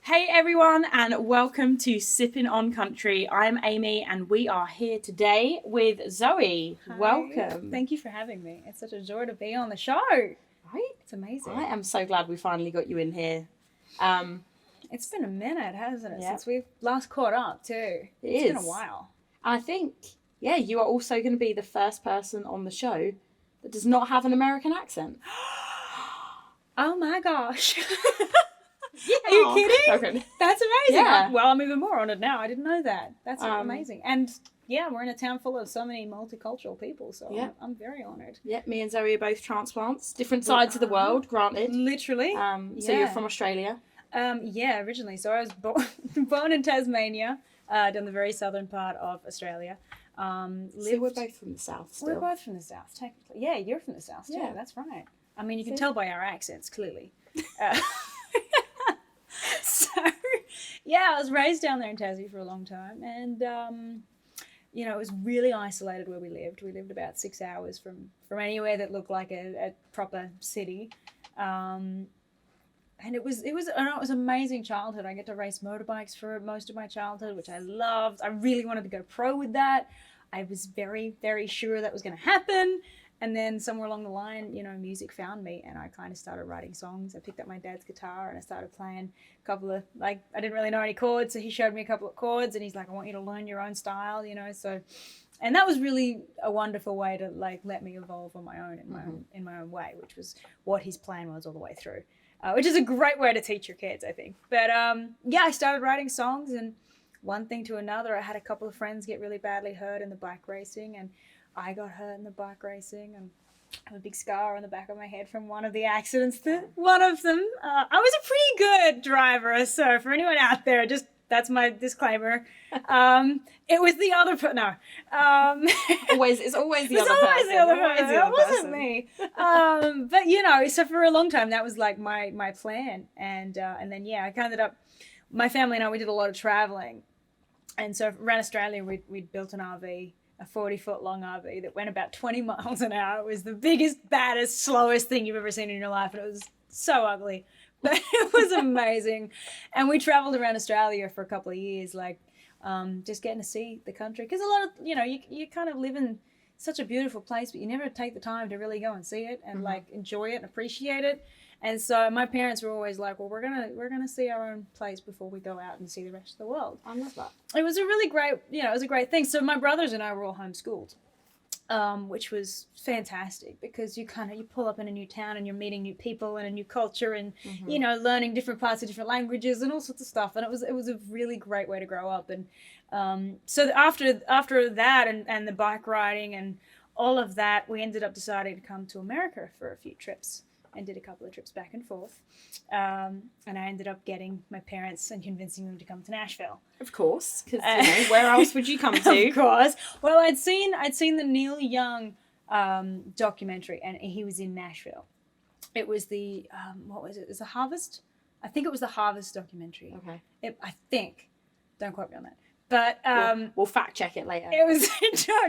Hey everyone, and welcome to Sippin On Country. I'm Amy, and we are here today with Zoe. Hi. Welcome. Thank you for having me. It's such a joy to be on the show. Right? It's amazing. I am so glad we finally got you in here. It's been a minute, hasn't it, Yeah. since we've last caught up too. It's been a while. I think, you are also going to be the first person on the show that does not have an American accent. Oh my gosh. Yeah. Are you kidding? Okay. That's amazing. Yeah. Well, I'm even more honoured now. I didn't know that. That's amazing. And yeah, we're in a town full of so many multicultural people, so Yeah. I'm very honoured. Yeah, me and Zoe are both transplants. Different sides of the world, granted. Literally. So you're from Australia? Yeah, originally. So I was born in Tasmania, down the very southern part of Australia. So we're both from the south still. We're both from the south, technically. Yeah, you're from the south too. Yeah. That's right. I mean, you can tell by our accents, clearly. So, yeah, I was raised down there in Tassie for a long time, and it was really isolated where we lived. We lived about 6 hours from anywhere that looked like a proper city. And it was an amazing childhood. I get to race motorbikes for most of my childhood, which I loved. I really wanted to go pro with that. I was very, very sure that was going to happen. And then somewhere along the line, music found me, and I kind of started writing songs. I picked up my dad's guitar and I started playing a couple of, I didn't really know any chords, so he showed me a couple of chords, and he's like, I want you to learn your own style, so, and that was really a wonderful way to let me evolve on my own in my own way, which was what his plan was all the way through, which is a great way to teach your kids, I think. But I started writing songs, and one thing to another, I had a couple of friends get really badly hurt in the bike racing, and I got hurt in the bike racing, and I have a big scar on the back of my head from one of the accidents. One of them, I was a pretty good driver, so for anyone out there, that's my disclaimer. It was the other person. No. It's always the other person. Always the other person. It wasn't me. But so for a long time, that was like my plan. And then, I ended up, my family and I, we did a lot of traveling. And so around Australia, we'd built an RV, a 40-foot long RV that went about 20 miles an hour. It was the biggest, baddest, slowest thing you've ever seen in your life. And it was so ugly, but it was amazing. And we traveled around Australia for a couple of years, just getting to see the country. Because a lot of, you kind of live in such a beautiful place, but you never take the time to really go and see it and enjoy it and appreciate it. And so my parents were always like, well, we're gonna see our own place before we go out and see the rest of the world. I love that. It was a really great, it was a great thing. So my brothers and I were all homeschooled, which was fantastic, because you pull up in a new town and you're meeting new people and a new culture and, learning different parts of different languages and all sorts of stuff. And it was a really great way to grow up. And so after that and the bike riding and all of that, we ended up deciding to come to America for a few trips. And did a couple of trips back and forth. And I ended up getting my parents and convincing them to come to Nashville. Of course, because where else would you come to? Of course. Well, I'd seen the Neil Young documentary, and he was in Nashville. It was the what was it? It was the Harvest. I think it was the Harvest documentary. Okay. I think. Don't quote me on that. But we'll fact check it later. It was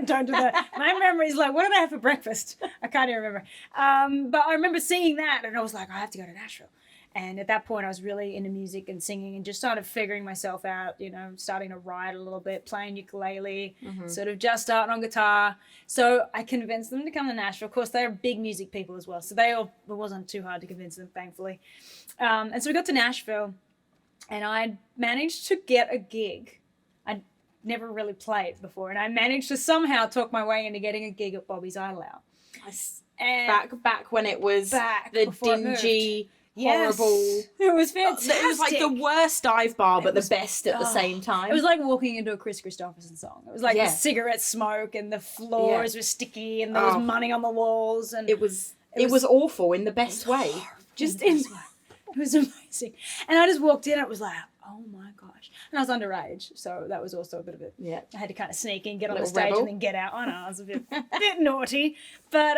don't do that. My memory's like, what did I have for breakfast? I can't even remember. But I remember seeing that, and I was like, I have to go to Nashville. And at that point, I was really into music and singing, and just started figuring myself out. Starting to write a little bit, playing ukulele, sort of just starting on guitar. So I convinced them to come to Nashville. Of course, they're big music people as well, so it wasn't too hard to convince them, thankfully. And so we got to Nashville, and I managed to get a gig. I'd never really played before, and I managed to somehow talk my way into getting a gig at Bobby's Idol Hour. Back when it was the dingy, horrible. It was fantastic. It was like the worst dive bar, but the best at the same time. It was like walking into a Chris Christopherson song. It was like the cigarette smoke, and the floors were sticky, and there was money on the walls, and it was awful in the best way. It was amazing. And I just walked in, and it was like, oh my gosh. And I was underage, so that was also a bit of it. Yeah. I had to kind of sneak in, get on the stage, rebel. and then get out. I know, I was a bit naughty. But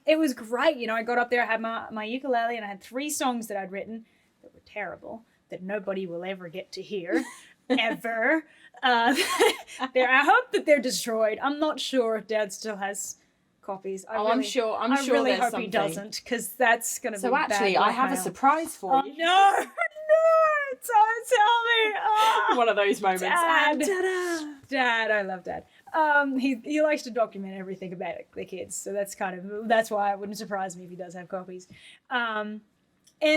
it was great. I got up there, I had my ukulele, and I had 3 songs that I'd written that were terrible, that nobody will ever get to hear, ever. I hope that they're destroyed. I'm not sure if Dad still has copies. I'm sure I really there's hope something. he doesn't, because that's going to be So actually, bad I have a blackmail. surprise for you. No, One of those moments. Dad. Ta-da! Dad, I love Dad. He likes to document everything about the kids, so that's why it wouldn't surprise me if he does have copies. And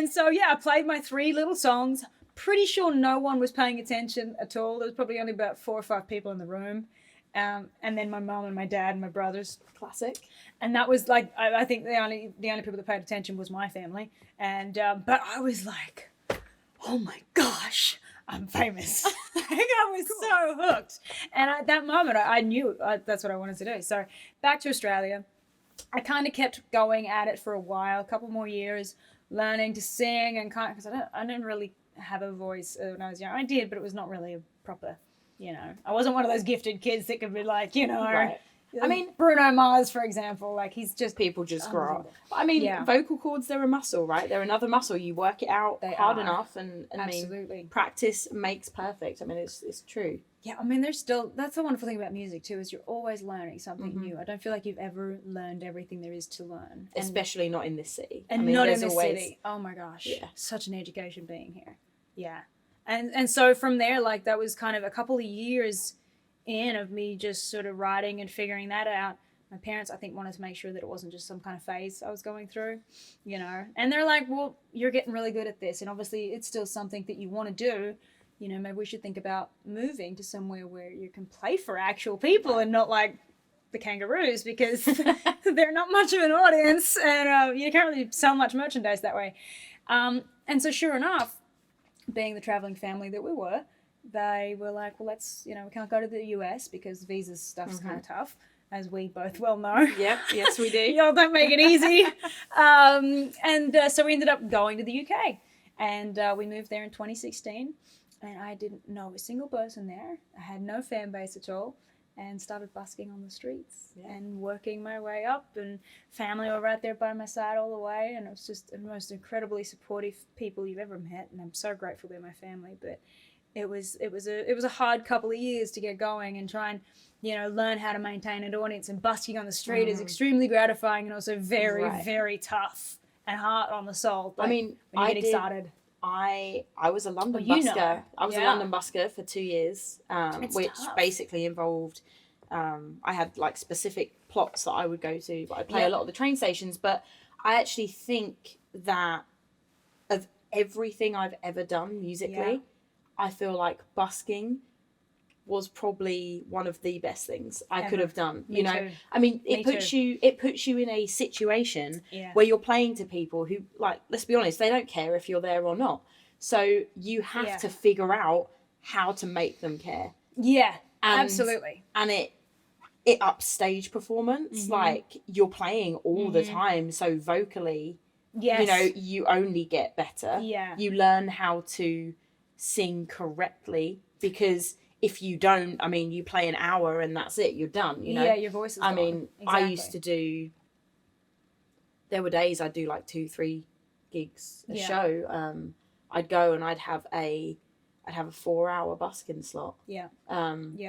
so I played my 3 little songs. Pretty sure no one was paying attention at all. There was probably only about 4 or 5 people in the room, and then my mum and my dad and my brothers. Classic. And that was like, I think the only people that paid attention was my family. And but I was like, oh my gosh, I'm famous. I was so hooked. And at that moment, I knew that's what I wanted to do. So back to Australia. I kind of kept going at it for a while, a couple more years, learning to sing and kind of, because I didn't really have a voice when I was young. I did, but it was not really a proper, I wasn't one of those gifted kids that could be like, Right. I mean, Bruno Mars, for example, like he's just people just grow up. I mean, vocal cords, they're a muscle, right? They're another muscle. You work it out hard enough, and absolutely. I mean, practice makes perfect. I mean, it's true. Yeah, I mean, that's the wonderful thing about music too, is you're always learning something new. I don't feel like you've ever learned everything there is to learn. Especially not in this city. And not in this city. Oh my gosh. Yeah. Such an education being here. Yeah. And so from there, like, that was kind of a couple of years in of me just sort of writing and figuring that out. My parents, I think, wanted to make sure that it wasn't just some kind of phase I was going through, And they're like, well, you're getting really good at this, and obviously it's still something that you want to do. Maybe we should think about moving to somewhere where you can play for actual people and not like the Kangaroos, because they're not much of an audience, and you can't really sell much merchandise that way. And so sure enough, being the traveling family that we were, they were like, well, let's, we can't go to the US because visa stuff's kind of tough, as we both well know. Yep, yes, we do. Y'all don't make it easy. So we ended up going to the UK, and we moved there in 2016, and I didn't know a single person there. I had no fan base at all, and started busking on the streets and working my way up, and family were right there by my side all the way, and it was just the most incredibly supportive people you've ever met, and I'm so grateful they're my family. But it was a hard couple of years to get going and try and learn how to maintain an audience, and busking on the street is extremely gratifying and also very very tough and hard on the soul. Like, I mean, when you get excited. I was a London busker. I was a London busker for 2 years, which basically involved I had like specific plots that I would go to, but I'd play a lot of the train stations. But I actually think that of everything I've ever done musically, I feel like busking was probably one of the best things I could have done. Me too. I mean, it puts you in a situation where you're playing to people who, like, let's be honest, they don't care if you're there or not. So you have to figure out how to make them care. Yeah, absolutely. And it ups stage performance. Like, you're playing all the time, so vocally, you only get better. Yeah. You learn how to sing correctly, because if you don't, I mean, you play an hour and that's it, you're done, Yeah, your voice is gone. I mean, exactly. I used to do, there were days I'd do like 2-3 gigs a show. I'd go and I'd have a 4-hour busking slot. Yeah. And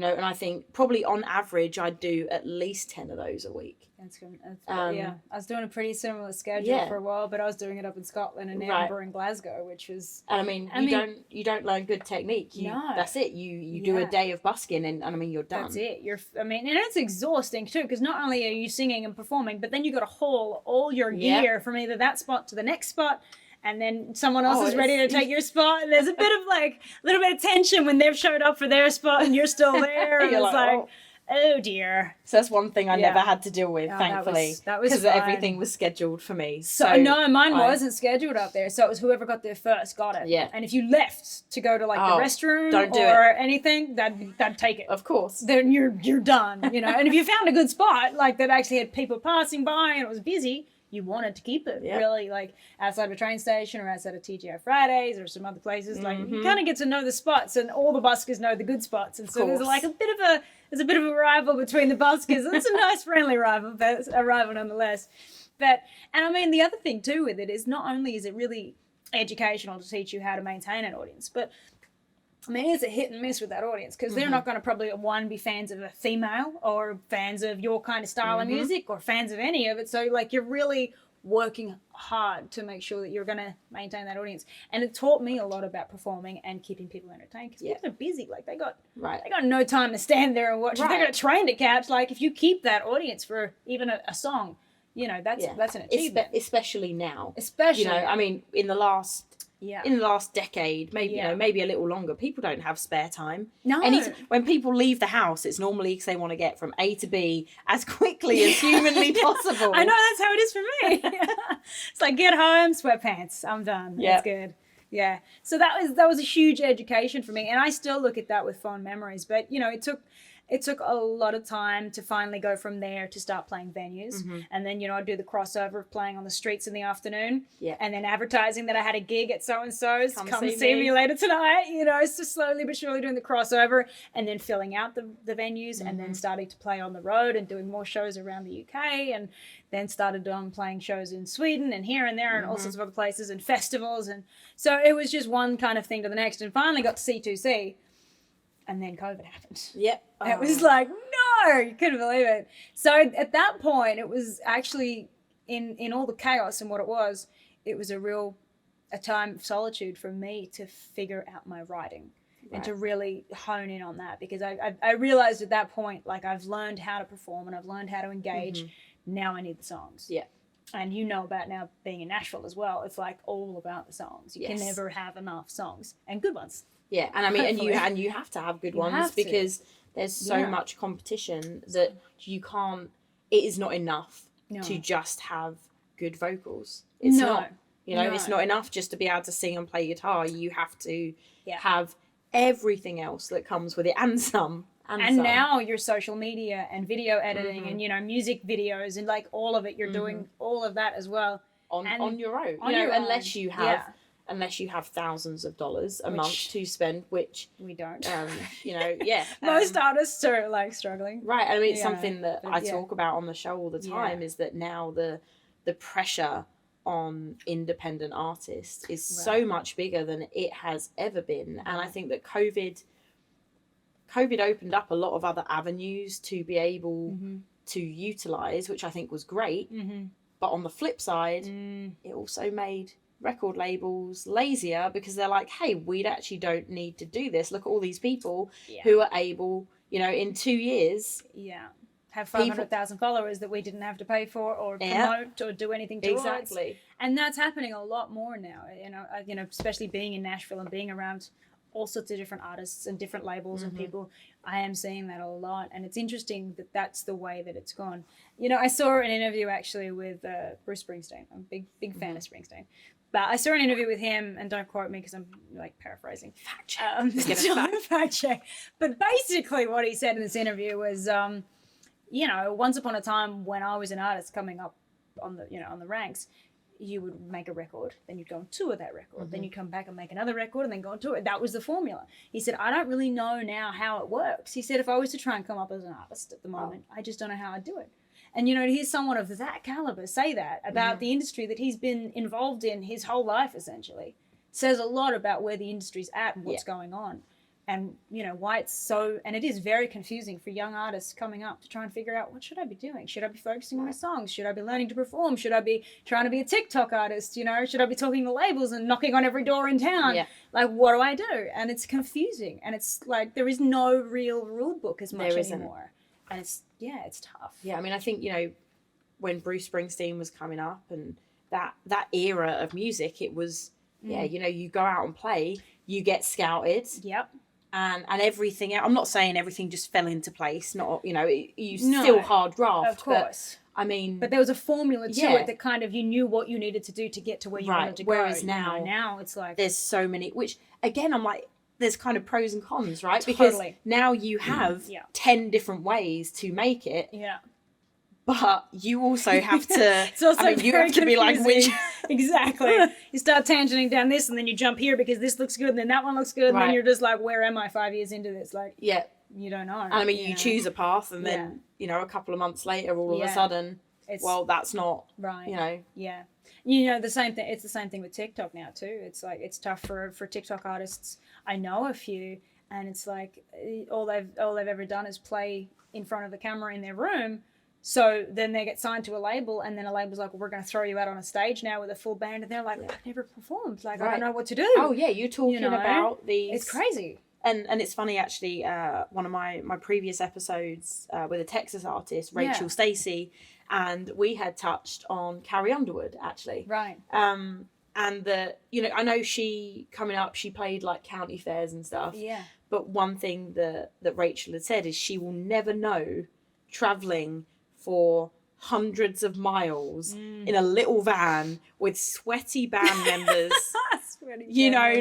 I think probably on average I'd do at least 10 of those a week. That's good. I was doing a pretty similar schedule for a while, but I was doing it up in Scotland and Edinburgh and Glasgow, which was. And I mean, you don't learn good technique. That's it. You do a day of busking, and I mean, you're done. That's it. And it's exhausting too, because not only are you singing and performing, but then you got to haul all your gear from either that spot to the next spot. And then someone else is ready to take your spot. And there's a bit of little bit of tension when they've showed up for their spot and you're still there. And it's oh dear. So that's one thing I never had to deal with, thankfully. That was because everything was scheduled for me. So no, mine wasn't scheduled up there. So it was whoever got there first got it. Yeah. And if you left to go to the restroom or anything, that'd take it. Of course. Then you're done, And if you found a good spot, that actually had people passing by and it was busy, you wanted to keep it really outside of a train station or outside of TGI Fridays or some other places. You kind of get to know the spots, and all the buskers know the good spots, and so there's a bit of a rival between the buskers. It's a nice friendly rival, but a rival nonetheless. And I mean, the other thing too with it is not only is it really educational to teach you how to maintain an audience, but I mean, it's a hit and miss with that audience, because they're not going to probably, be fans of a female or fans of your kind of style of music or fans of any of it. So, you're really working hard to make sure that you're going to maintain that audience. And it taught me a lot about performing and keeping people entertained, because people are busy. Like they got no time to stand there and watch. If they've got a train to catch, like if you keep that audience for even a song, you know, that's an achievement. Especially now. Especially, you know, I mean, in the last decade, maybe you know, maybe a little longer, people don't have spare time. No. When people leave the house, it's normally because they want to get from A to B as quickly as humanly possible. I know, that's how it is for me. It's like, get home, sweatpants, I'm done. That's good. Yeah. So that was a huge education for me, and I still look at that with fond memories. But you know, it took a lot of time to finally go from there to start playing venues. And then, you know, I'd do the crossover of playing on the streets in the afternoon. And then advertising that I had a gig at so-and-so's. Come see me later tonight. You know, it's just slowly but surely doing the crossover and then filling out the venues and then starting to play on the road and doing more shows around the UK, and then started playing shows in Sweden and here and there and all sorts of other places and festivals. And so it was just one kind of thing to the next, and finally got to C2C. And then COVID happened. It was like, no, you couldn't believe it. So at that point, it was actually in all the chaos and what it was a time of solitude for me to figure out my writing and to really hone in on that, because I realized at that point, like, I've learned how to perform and I've learned how to engage. Now I need the songs. And you know about now being in Nashville as well, it's like all about the songs. You can never have enough songs, and good ones. Yeah, and I mean, and you have to have good ones, because there's so much competition that you can't. It is not enough to just have good vocals. It's not. You know, it's not enough just to be able to sing and play guitar. You have to have everything else that comes with it, and some. And now your social media and video editing and, you know, music videos and like all of it, you're doing all of that as well on your own. Unless you have thousands of dollars a month to spend, which we don't. You know, most artists are like struggling. Right. I mean, it's something that I talk about on the show all the time, is that now the pressure on independent artists is so much bigger than it has ever been. And I think that COVID opened up a lot of other avenues to be able to utilize, which I think was great. But on the flip side, it also made record labels lazier, because they're like, hey, we actually don't need to do this. Look at all these people who are able, you know, in 2 years have 500,000 followers that we didn't have to pay for or promote or do anything towards. Exactly. And that's happening a lot more now, you know, especially being in Nashville and being around all sorts of different artists and different labels and people. I am seeing that a lot, and it's interesting that that's the way that it's gone. You know, I saw an interview actually with Bruce Springsteen. I'm a big fan of Springsteen. But I saw an interview with him, and don't quote me because I'm like paraphrasing. Fact check. Fact check. But basically what he said in this interview was, you know, once upon a time when I was an artist coming up on the ranks, you would make a record, then you'd go and tour that record, then you'd come back and make another record and then go and tour it. That was the formula. He said, I don't really know now how it works. He said, if I was to try and come up as an artist at the moment, I just don't know how I'd do it. And, you know, to hear someone of that caliber say that about the industry that he's been involved in his whole life, essentially, says a lot about where the industry's at and what's going on. And, you know, why it's so, and it is very confusing for young artists coming up to try and figure out, what should I be doing? Should I be focusing on my songs? Should I be learning to perform? Should I be trying to be a TikTok artist? You know, should I be talking to labels and knocking on every door in town? Like, what do I do? And it's confusing. And it's like, there is no real rule book as much anymore. And it's tough. Yeah, I mean, I think, you know, when Bruce Springsteen was coming up and that era of music, it was, you know, you go out and play, you get scouted. And everything, I'm not saying everything just fell into place, not, you know, you still hard graft. Of course. But, I mean. But there was a formula to it that kind of, you knew what you needed to do to get to where you wanted to go. Whereas now it's like. There's so many, which again, I'm like, there's kind of pros and cons, right? Because now you have 10 different ways to make it. But you also have to, it's also you have to be like, which. Exactly. You start tangenting down this and then you jump here because this looks good and then that one looks good. And then you're just like, where am I 5 years into this? Like, you don't know. And I mean, you choose a path and then, you know, a couple of months later, all of a sudden, that's not, you know. You know, the same thing. It's the same thing with TikTok now too. It's like, it's tough for TikTok artists. I know a few, and it's like all they've ever done is play in front of the camera in their room, So then they get signed to a label, and then a label's like, well, we're going to throw you out on a stage now with a full band. And they're like, I've never performed. Like, I don't know what to do. Oh, yeah, you're talking about these... It's crazy. And it's funny, actually, one of my previous episodes with a Texas artist, Rachel Stacey, and we had touched on Carrie Underwood, actually. Right. And I know she, coming up, she played, like, county fairs and stuff. Yeah. But one thing that Rachel had said is she will never know travelling for hundreds of miles in a little van with sweaty band members.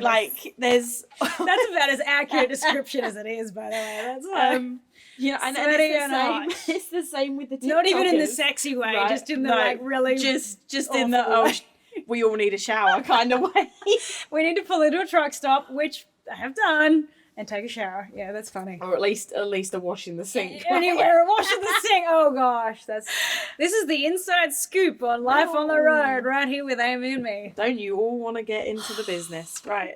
Like there's that's about as accurate a description as it is, by the way. That's and it's the same with the TikTokers. Not even in the sexy way, right? Just in the really just in the we all need a shower kind of way. We need to pull into a truck stop, which I have done. And take a shower. Yeah, that's funny. Or at least a wash in the sink. Anywhere, a wash in the sink. Oh gosh, this is the inside scoop on Life on the Road right here with Amy and me. Don't you all want to get into the business? Right.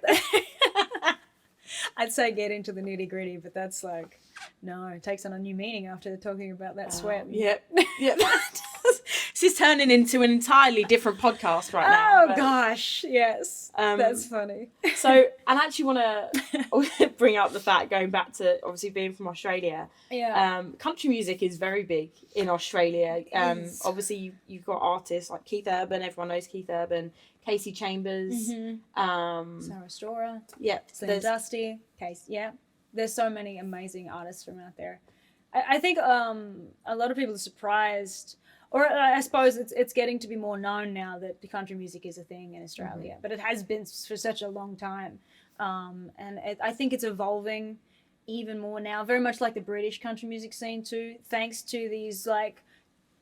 I'd say get into the nitty gritty, but that's like, no, it takes on a new meaning after talking about that sweat. Yep. This is turning into an entirely different podcast right now. Oh gosh, yes. That's funny. So, and I actually want to bring up the fact, going back to obviously being from Australia. Yeah. Country music is very big in Australia. Obviously you've got artists like Keith Urban. Everyone knows Keith Urban. Casey Chambers. Sarah Storer. Yeah. Slim Dusty. Yeah. There's so many amazing artists from out there. I think a lot of people are surprised, or I suppose it's getting to be more known now that the country music is a thing in Australia, but it has been for such a long time. And I think it's evolving even more now, very much like the British country music scene too, thanks to these like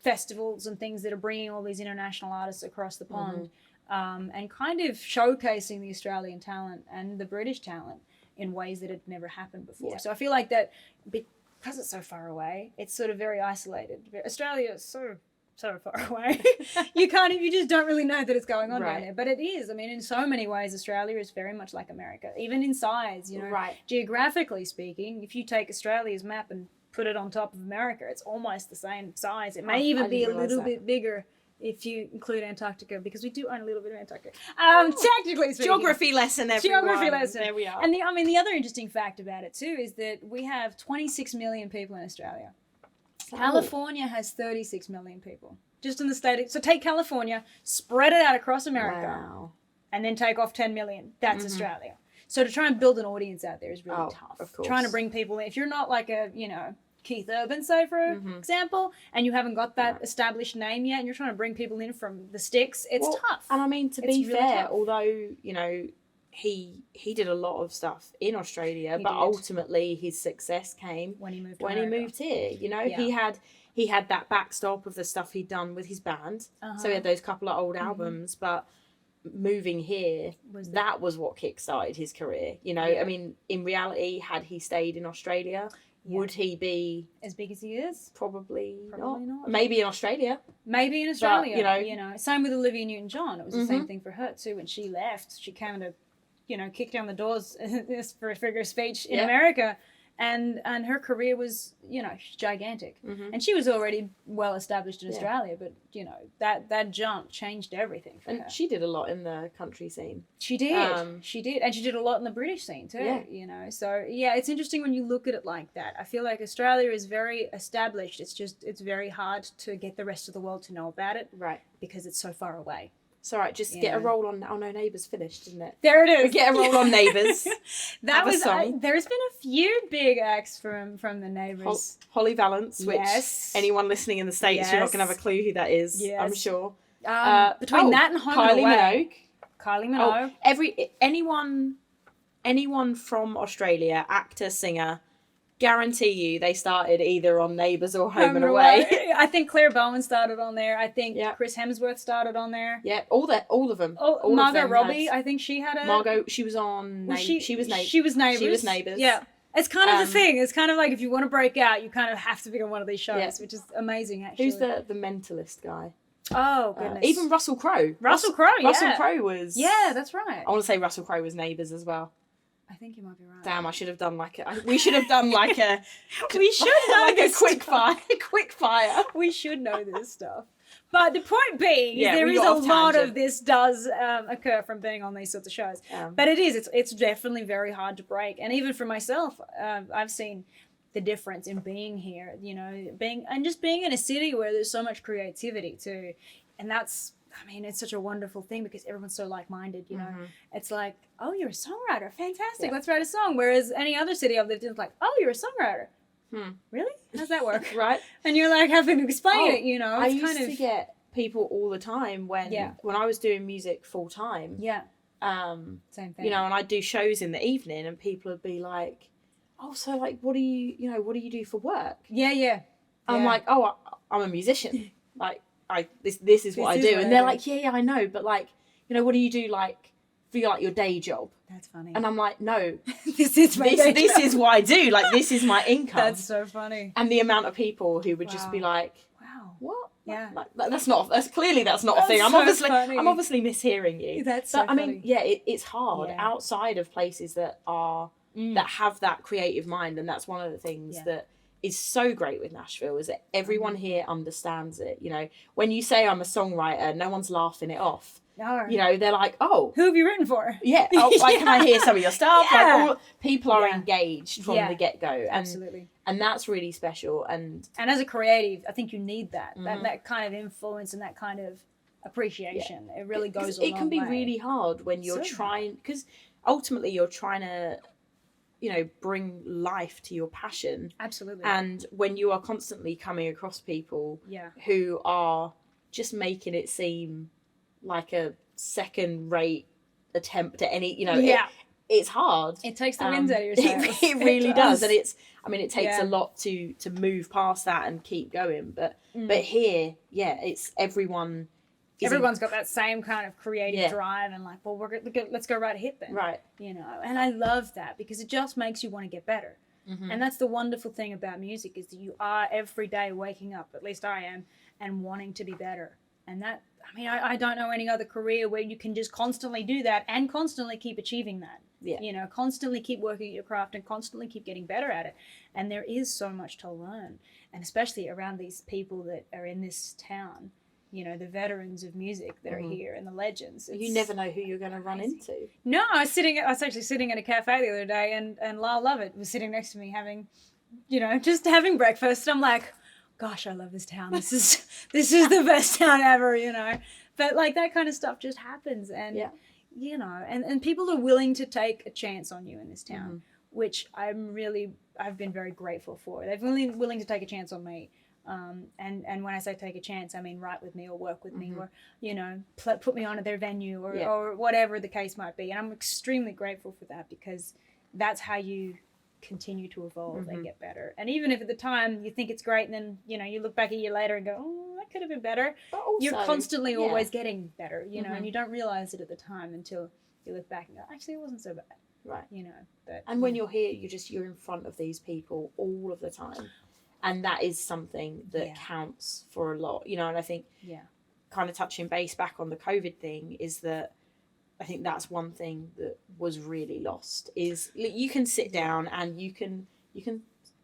festivals and things that are bringing all these international artists across the pond, and kind of showcasing the Australian talent and the British talent in ways that had never happened before. Yeah. So I feel like that because it's so far away, it's sort of very isolated. Australia is so far away. you just don't really know that it's going on down there. But it is. I mean, in so many ways, Australia is very much like America, even in size, geographically speaking. If you take Australia's map and put it on top of America, it's almost the same size. It may even be a little bit bigger if you include Antarctica, because we do own a little bit of Antarctica. Technically speaking. Geography lesson, everyone. Geography lesson. There we are. And the other interesting fact about it too is that we have 26 million people in Australia. California has 36 million people. Just in the state. So take California, spread it out across America, and then take off 10 million. That's Australia. So to try and build an audience out there is really tough. Of course. Trying to bring people in. If you're not like a, Keith Urban, say, for example, and you haven't got that established name yet, and you're trying to bring people in from the sticks, it's tough. And I mean, to be fair, although, he did a lot of stuff in Australia, but ultimately his success came when he moved here. He had that backstop of the stuff he'd done with his band. So he had those couple of old albums, but moving here, that was what kickstarted his career. I mean, in reality, had he stayed in Australia, would he be as big as he is? Probably not. Maybe in Australia. But, same with Olivia Newton-John. It was the same thing for her too. When she left, she kind of, kicked down the doors for a figure of speech in America, and her career was, gigantic. And she was already well established in Australia, but that jump changed everything for her. And she did a lot in the country scene. She did, and she did a lot in the British scene too. So it's interesting when you look at it like that. I feel like Australia is very established. It's very hard to get the rest of the world to know about it, because it's so far away. It's all right, just get a roll on. Oh no, Neighbours finished, isn't it? There it is. We get a roll on Neighbours. There's been a few big acts from the Neighbours. Holly Valance, which anyone listening in the States, you're not going to have a clue who that is, I'm sure. Between that and Home and Away. Kylie Minogue. Anyone from Australia, actor, singer, guarantee you they started either on Neighbours or Home and Away. I think Claire Bowen started on there. I think Chris Hemsworth started on there. Yeah, all of them. Margot Robbie, I think she had she was on. She was Neighbours. She was Neighbours. Yeah. It's kind of the thing. It's kind of like if you want to break out, you kind of have to be on one of these shows, which is amazing, actually. Who's the Mentalist guy? Oh, goodness. Even Russell Crowe. Russell Crowe was... Yeah, that's right. I want to say Russell Crowe was Neighbours as well. I think you might be right. Damn, I should have done we should have done like a... We should know like a this quick stuff. fire. Quick fire. We should know this stuff. But the point being, Yeah, there we is a got off lot tangent. of this does occur from being on these sorts of shows. But it's definitely very hard to break. And even for myself, I've seen the difference in being here, you know, being in a city where there's so much creativity too. And that's, I mean, it's such a wonderful thing because everyone's so like-minded, you know. It's like, oh, you're a songwriter. Fantastic. Let's write a song. Whereas any other city I've lived in is like, oh, you're a songwriter. Really? How's that work? Right. And you're like having to explain it, you know. I It's used to get people all the time when I was doing music full time. Yeah. Same thing. You know, and I'd do shows in the evening and people would be like, oh, so like, what do you do for work? Yeah. I'm like, oh, I'm a musician. Like, this is what I do. And they're like, yeah, I know. But like, you know, what do you do like for your day job? That's funny. And I'm like, no, this is what I do. Like, this is my income. That's so funny. And the amount of people who would just be like, wow, what? Yeah. Like, that's clearly not a thing. I'm obviously mishearing you. That's so funny. I mean, yeah, it's hard outside of places that are that have that creative mind, and that's one of the things that is so great with Nashville is that everyone here understands it. You know, when you say I'm a songwriter, no one's laughing it off. No. You know, they're like, oh, who have you written for? Yeah, like can I hear some of your stuff? Yeah. Like, people are engaged from the get go, Absolutely. And that's really special. And as a creative, I think you need that that kind of influence and that kind of appreciation. It really goes. It can be really hard when you're trying, because ultimately you're trying to, you know, bring life to your passion. Absolutely. And when you are constantly coming across people who are just making it seem like a second-rate attempt at any, you know, it's hard. It takes the wind out of your sails. It really does. And it takes a lot to move past that and keep going. But here, it's everyone. Everyone's got that same kind of creative drive and like, well, let's go write a hit then. Right. You know, and I love that because it just makes you want to get better. And that's the wonderful thing about music is that you are every day waking up, at least I am, and wanting to be better. And that, I mean, I don't know any other career where you can just constantly do that and constantly keep achieving that. Yeah. You know, constantly keep working at your craft and constantly keep getting better at it. And there is so much to learn. And especially around these people that are in this town, you know, the veterans of music that are here and the legends. You never know who you're going to run into. No, I was actually sitting at a cafe the other day and Lyle Lovett was sitting next to me having, you know, just having breakfast. I'm like, gosh, I love this town. This is the best town ever, you know. But like that kind of stuff just happens and you know, and people are willing to take a chance on you in this town, which I've been very grateful for. They're willing to take a chance on me. And when I say take a chance, I mean write with me or work with me or, you know, put me on at their venue or whatever the case might be. And I'm extremely grateful for that because that's how you continue to evolve and get better. And even if at the time you think it's great and then, you know, you look back a year later and go, oh, that could have been better. Also, you're constantly always getting better, you know, and you don't realize it at the time until you look back and go, actually, it wasn't so bad. Right. You know. But, and when you're here, you're in front of these people all of the time. And that is something that counts for a lot, you know, and I think kind of touching base back on the COVID thing is that I think that's one thing that was really lost is you can sit down and you can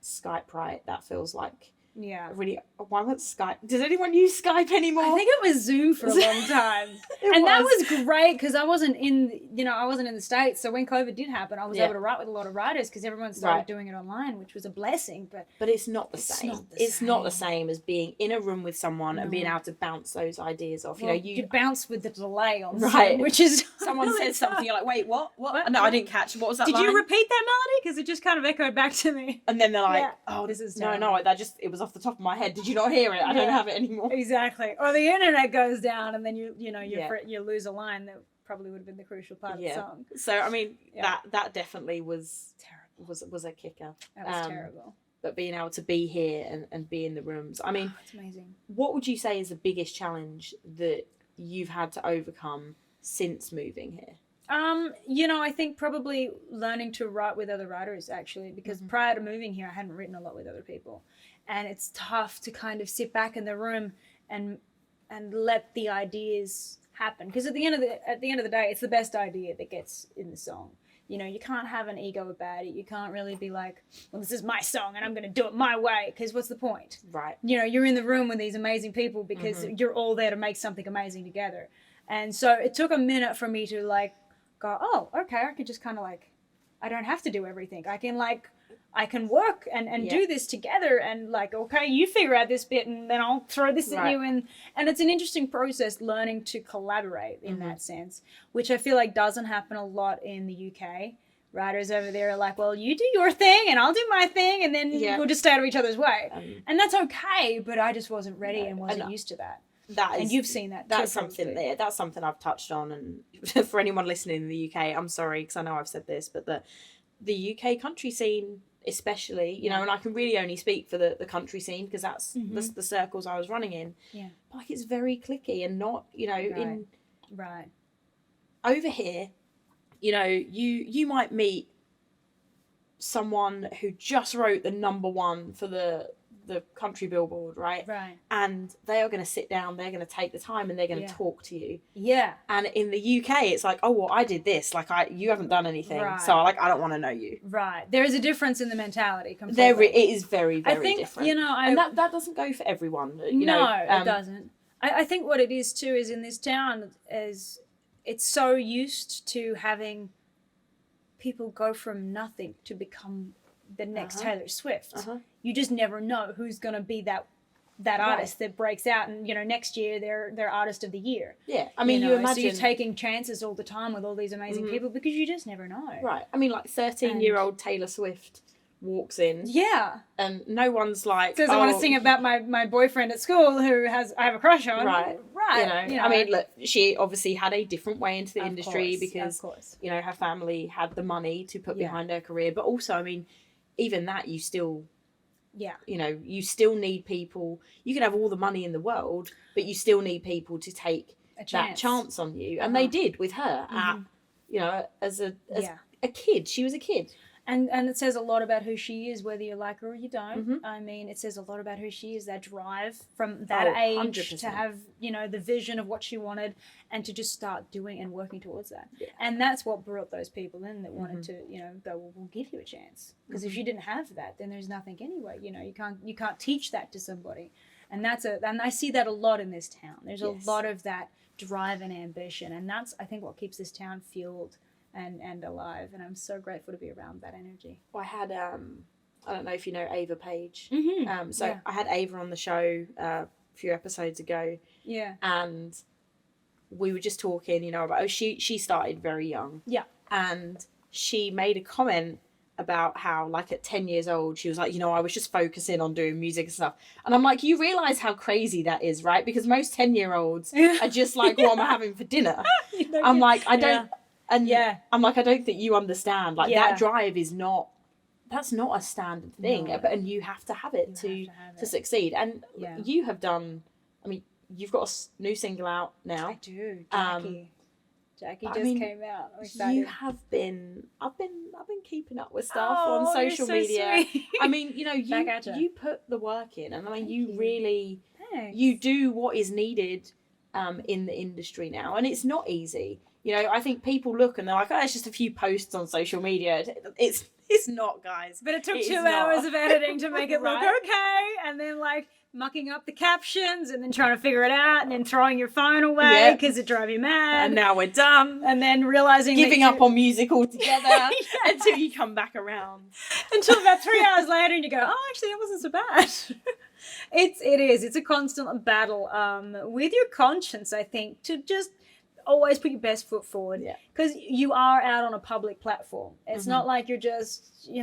Skype, right? That feels like really. Why was Skype? Does anyone use Skype anymore? I think it was Zoom for a long time, that was great because I wasn't in the States. So when COVID did happen, I was able to write with a lot of writers because everyone started doing it online, which was a blessing. But it's not the same. It's not the same as being in a room with someone and being able to bounce those ideas off. Well, you bounce with the delay on Zoom, which is someone said something. You're like, wait, what? No, I didn't catch. What was that? Did line? you repeat that melody? Because it just kind of echoed back to me. And then they're like, oh, this is no. It was off the top of my head. Did you not hear it? I don't have it anymore. Exactly. Or the internet goes down and then you lose a line that probably would have been the crucial part of the song. So I mean that definitely was terrible. Was a kicker. That was terrible. But being able to be here and be in the rooms. I mean, it's amazing. What would you say is the biggest challenge that you've had to overcome since moving here? You know, I think probably learning to write with other writers actually, because prior to moving here, I hadn't written a lot with other people. And it's tough to kind of sit back in the room and let the ideas happen. Because at the end of the day, it's the best idea that gets in the song. You know, you can't have an ego about it. You can't really be like, well, this is my song and I'm going to do it my way, because what's the point? Right. You know, you're in the room with these amazing people because you're all there to make something amazing together. And so it took a minute for me to like go, oh, okay, I could just kind of like, I don't have to do everything. I can work and do this together, and like, okay, you figure out this bit and then I'll throw this at you. And it's an interesting process learning to collaborate in that sense, which I feel like doesn't happen a lot in the UK. Writers over there are like, well, you do your thing and I'll do my thing, and then we'll just stay out of each other's way. And that's okay, but I just wasn't ready and wasn't used to that. And you've seen that. That's something there. That's something I've touched on. And for anyone listening in the UK, I'm sorry, because I know I've said this, but the UK country scene, especially, you know, and I can really only speak for the country scene because that's the circles I was running in. Yeah. But like, it's very cliquey and not, you know, over here, you know, you might meet someone who just wrote the #1 for the country billboard, right? And they are going to sit down, they're going to take the time, and they're going to talk to you. And in the UK, it's like, oh, well, I did this, like, you haven't done anything, so like, I don't want to know you. There is a difference in the mentality completely. It is very, very different. You know, and that doesn't go for everyone. You know, it doesn't. I think what it is too is in this town is it's so used to having people go from nothing to become the next Taylor Swift. You just never know who's going to be that artist that breaks out, and you know, next year they're artist of the year. I mean, you imagine, so you're taking chances all the time with all these amazing people because you just never know. I mean, like 13-year-old Taylor Swift walks in, and no one's like, says, I want to sing about my boyfriend at school who I have a crush on. You know, I mean, look, she obviously had a different way into the industry because you know, her family had the money to put behind her career, but also, I mean, even that, you still, you know, you still need people. You can have all the money in the world, but you still need people to take that chance on you. And they did with her at, you know, as a kid. She was a kid. And it says a lot about who she is, whether you like her or you don't. I mean, it says a lot about who she is, that drive from that age 100%. To have, you know, the vision of what she wanted and to just start doing and working towards that. And that's what brought those people in that wanted to, you know, go, well, we'll give you a chance. Because if you didn't have that, then there's nothing anyway. You know, you can't teach that to somebody. And and I see that a lot in this town. There's a lot of that drive and ambition. And that's, I think, what keeps this town fueled and alive, and I'm so grateful to be around that energy. I had I don't know if you know Ava Page. I had Ava on the show a few episodes ago, and we were just talking, you know, about she started very young, and she made a comment about how, like, at 10 years old, she was like, you know, I was just focusing on doing music and stuff. And I'm like, you realise how crazy that is, right? Because most 10-year-olds are just like, what am I having for dinner? I'm like, I don't... And I'm like, I don't think you understand. Like, that drive is not, that's not a standard thing. And you have to have it to succeed. And you have done, I mean, you've got a new single out now. I do, Jackie just came out. I'm excited. You have been, I've been keeping up with stuff on social media. Sweet. I mean, you know, you put the work in, and I mean, you really, you do what is needed in the industry now. And it's not easy. You know, I think people look and they're like, oh, it's just a few posts on social media. It's not, guys. But it took 2 hours of editing to make it look okay. And then, like, mucking up the captions and then trying to figure it out and then throwing your phone away because it drove you mad. And now we're done. And then realising giving up on music altogether until you come back around. Until about 3 hours later and you go, oh, actually, it wasn't so bad. It's a constant battle with your conscience, I think, to just always put your best foot forward, because you are out on a public platform. It's not like you're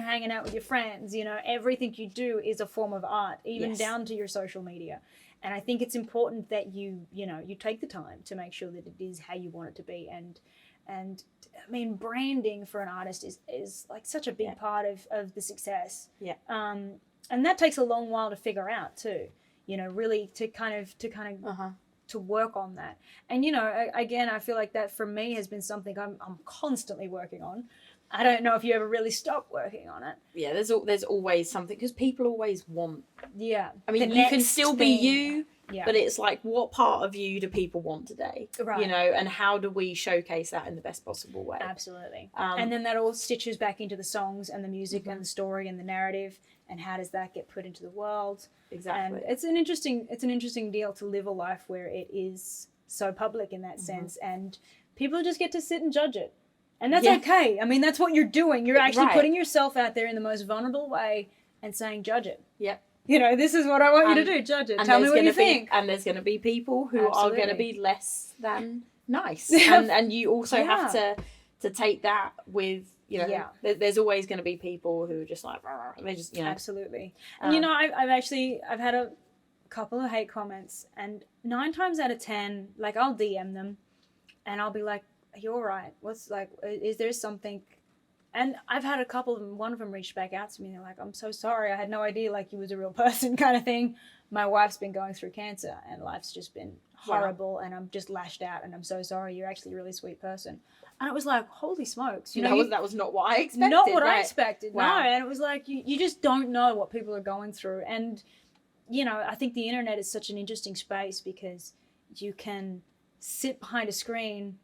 hanging out with your friends. You know, everything you do is a form of art, even down to your social media. And I think it's important that you take the time to make sure that it is how you want it to be. And I mean, branding for an artist is like such a big part of the success. And that takes a long while to figure out too. You know, really to kind of to work on that. And, you know, again, I feel like that for me has been something I'm constantly working on. I don't know if you ever really stop working on it. There's always something, because people always want. I mean, you can still be you, Yeah. But it's like, what part of you do people want today? Right. You know, and how do we showcase that in the best possible way? Absolutely. And then that all stitches back into the songs and the music and the story and the narrative, and how does that get put into the world? Exactly. And it's an interesting deal to live a life where it is so public in that sense, and people just get to sit and judge it. And that's okay. I mean, that's what you're doing. You're actually putting yourself out there in the most vulnerable way and saying, judge it. Yep. You know, this is what I want you to do. Judge it. Tell me what you think. And there's going to be people who are going to be less than nice. And you also have to take that with, you know, there's always going to be people who are just like, they just, you know. Absolutely. And, you know, I've had a couple of hate comments, and 9 times out of 10, like, I'll DM them and I'll be like, are you all right? What's, like, is there something? And I've had a couple of them, one of them reached back out to me. They're like, I'm so sorry. I had no idea, like, you was a real person kind of thing. My wife's been going through cancer and life's just been horrible and I'm just lashed out and I'm so sorry. You're actually a really sweet person. And it was like, holy smokes. You know, that was not what I expected. Not what I expected, wow. No. And it was like, you just don't know what people are going through. And, you know, I think the internet is such an interesting space because you can sit behind a screen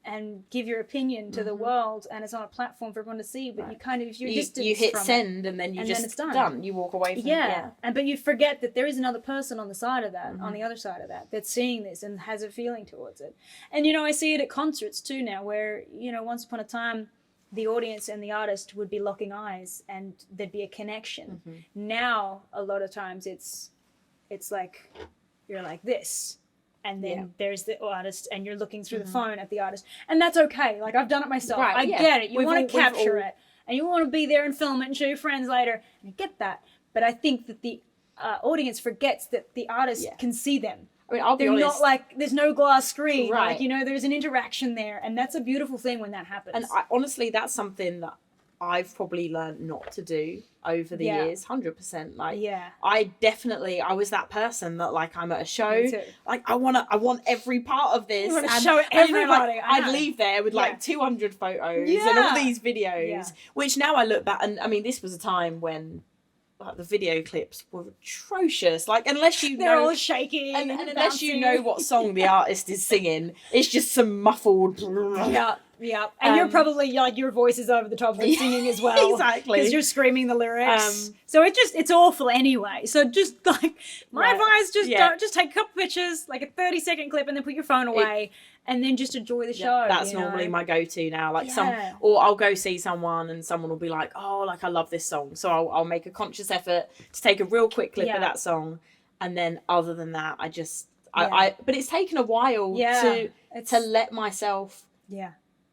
and give your opinion to the world, and it's on a platform for everyone to see, but you kind of, if you're distant you hit from send it, and then then it's done. done. You walk away from it. But you forget that there is another person on the side of that, on the other side of that, that's seeing this and has a feeling towards it. And, you know, I see it at concerts too now where, you know, once upon a time, the audience and the artist would be locking eyes and there'd be a connection. Now, a lot of times it's like, you're like this. And then there's the artist, and you're looking through the phone at the artist. And that's okay. Like, I've done it myself. Right, I get it. You want to capture it. And you want to be there and film it and show your friends later. And I get that. But I think that the audience forgets that the artist can see them. I mean, I'll be honest. They're not like, there's no glass screen. Right. Like, you know, there's an interaction there. And that's a beautiful thing when that happens. And honestly, that's something that I've probably learned not to do over the years, 100%. Like, I was that person that, like, I'm at a show, like, I want every part of this. You want to show everybody. Like, I'd leave there with like 200 photos and all these videos, which now I look back, and I mean, this was a time when, like, the video clips were atrocious. Like, unless you they're know, all shaking and unless you know what song the artist is singing, it's just some muffled. Yeah, and you're probably, like, your voice is over the top of the singing as well. Exactly. Because you're screaming the lyrics. So it's awful anyway. So just, like, my advice, just take a couple pictures, like a 30-second clip, and then put your phone away, and then just enjoy the show. That's normally my go-to now. Like, or I'll go see someone and someone will be like, oh, like, I love this song. So I'll make a conscious effort to take a real quick clip of that song. And then other than that, I just, but it's taken a while to let myself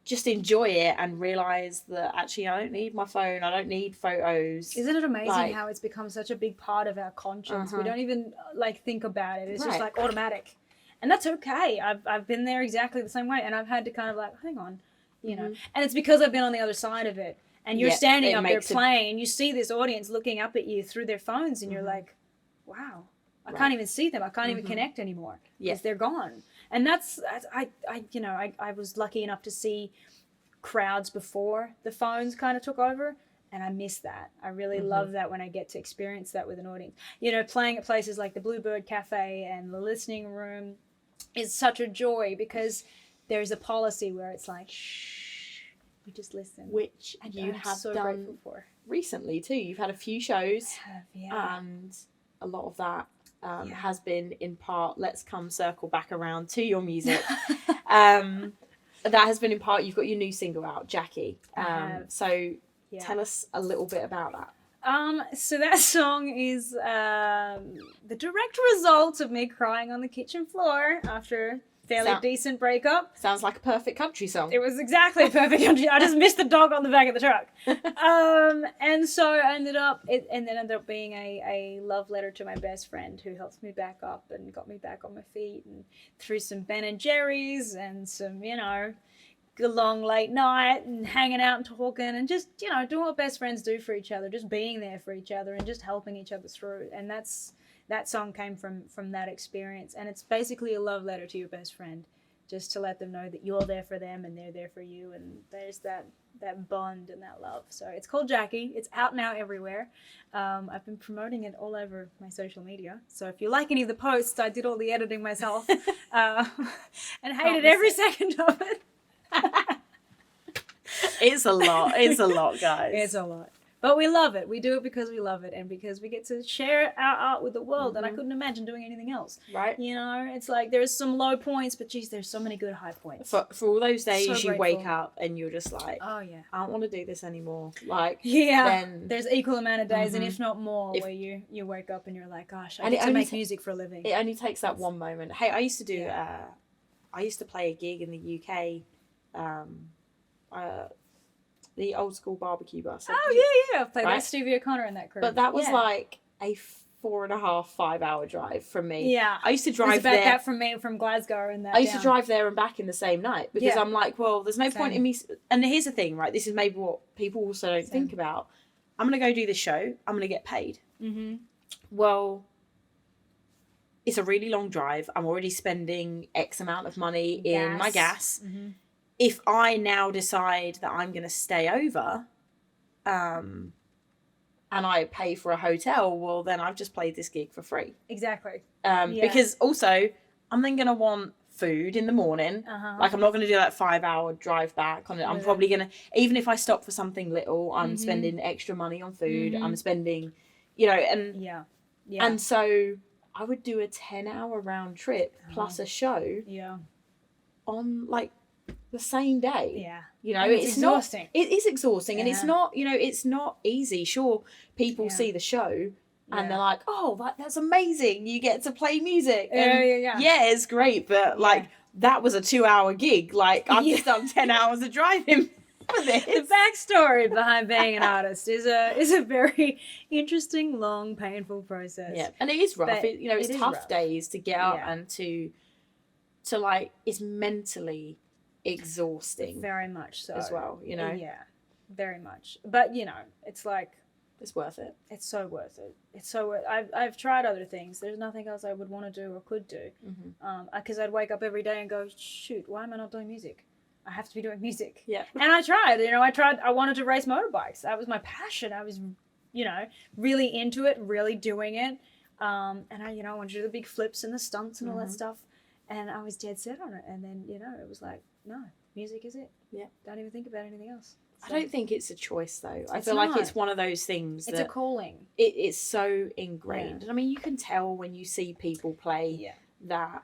just enjoy it and realise that actually I don't need my phone, I don't need photos. Isn't it amazing how it's become such a big part of our conscience? We don't even, like, think about it. It's just, like, automatic. And that's okay. I've been there exactly the same way, and I've had to kind of, like, hang on, you know. And it's because I've been on the other side of it. And you're standing up there playing, and you see this audience looking up at you through their phones, and you're like, wow, I can't even see them. I can't even connect anymore because they're gone. And that's I was lucky enough to see crowds before the phones kind of took over, and I miss that. I really love that when I get to experience that with an audience. You know, playing at places like the Bluebird Cafe and the Listening Room is such a joy because there's a policy where it's like, shh, we just listen. Which you have so done grateful for. Recently too. You've had a few shows, and a lot of that has been in part, let's come circle back around to your music. That has been in part, you've got your new single out, Jackie. So tell us a little bit about that. So that song is the direct result of me crying on the kitchen floor after fairly decent breakup. Sounds like a perfect country song. It was exactly a perfect country. I just missed the dog on the back of the truck. And so it ended up being a love letter to my best friend who helped me back up and got me back on my feet, and through some Ben and Jerry's and some, you know, a long late night and hanging out and talking and just, you know, doing what best friends do for each other, just being there for each other and just helping each other through. And that song came from that experience, and it's basically a love letter to your best friend, just to let them know that you're there for them and they're there for you, and there's that that bond and that love. So it's called Jackie. It's out now everywhere. I've been promoting it all over my social media. So if you like any of the posts, I did all the editing myself and hated every second of it. It's a lot. It's a lot, guys. It's a lot. But we love it. We do it because we love it and because we get to share our art with the world. And I couldn't imagine doing anything else. Right. You know, it's like there's some low points, but geez, there's so many good high points. For all those days So you grateful. wake up and you're just like, Oh, yeah. I don't want to do this anymore. Like, Yeah. then There's equal amount of days, and if not more, where you wake up and you're like, gosh, I And get it to only make music for a living. it only takes that one moment. Hey, I used to do, I used to play a gig in the UK, the old school barbecue bus. Oh, yeah. I've played Right? with Stevie O'Connor in that crew. But that was Yeah. like a 4.5-5 hour drive from me. Yeah. I used to It's drive about there. that from me, from Glasgow and that I used to down. drive there and back in the same night because Yeah. I'm like, well, there's no point in Same. me. And here's the thing, right? This is maybe what people also don't Same. think about. I'm going to go do this show. I'm going to get paid. Mm-hmm. Well, it's a really long drive. I'm already spending X amount of money in my gas. Mm-hmm. If I now decide that I'm going to stay over, and I pay for a hotel, well, then I've just played this gig for free. Exactly. Because also, I'm then going to want food in the morning. Like, I'm not going to do that 5-hour drive back on it. I'm probably going to, even if I stop for something little, I'm spending extra money on food. I'm spending, you know, and Yeah. and so I would do a 10-hour round trip plus a show Yeah. on like the same day. Yeah. You know, And it's exhausting. not, it is exhausting and it's Yeah. not, you know, it's not easy. Sure, people see the show and they're like, oh, that's amazing. You get to play music. And yeah, it's great. But like, that was a 2-hour gig. Like, I've just done 10 hours of driving for this. The backstory behind being an artist is a very interesting, long, painful process. Yeah, and it is rough. But It, you know, it's it is tough rough. days to get out Yeah. and to like, it's mentally exhausting Very much so. as well, you know? Yeah, very much. But, you know, it's like, It's worth it. it's so worth it. It's so worth I've tried other things. There's nothing else I would want to do or could do. Because I'd wake up every day and go, shoot, why am I not doing music? I have to be doing music. Yeah. And I tried, you know, I wanted to race motorbikes. That was my passion. I was, you know, really into it, really doing it. And I, you know, I wanted to do the big flips and the stunts and all that stuff. And I was dead set on it. And then, you know, it was like, no, music is it. Yeah. Don't even think about anything else. I don't think it's a choice though. I It's feel like not. it's one of those things It's that a calling. it's so ingrained. Yeah. And I mean, you can tell when you see people play Yeah. that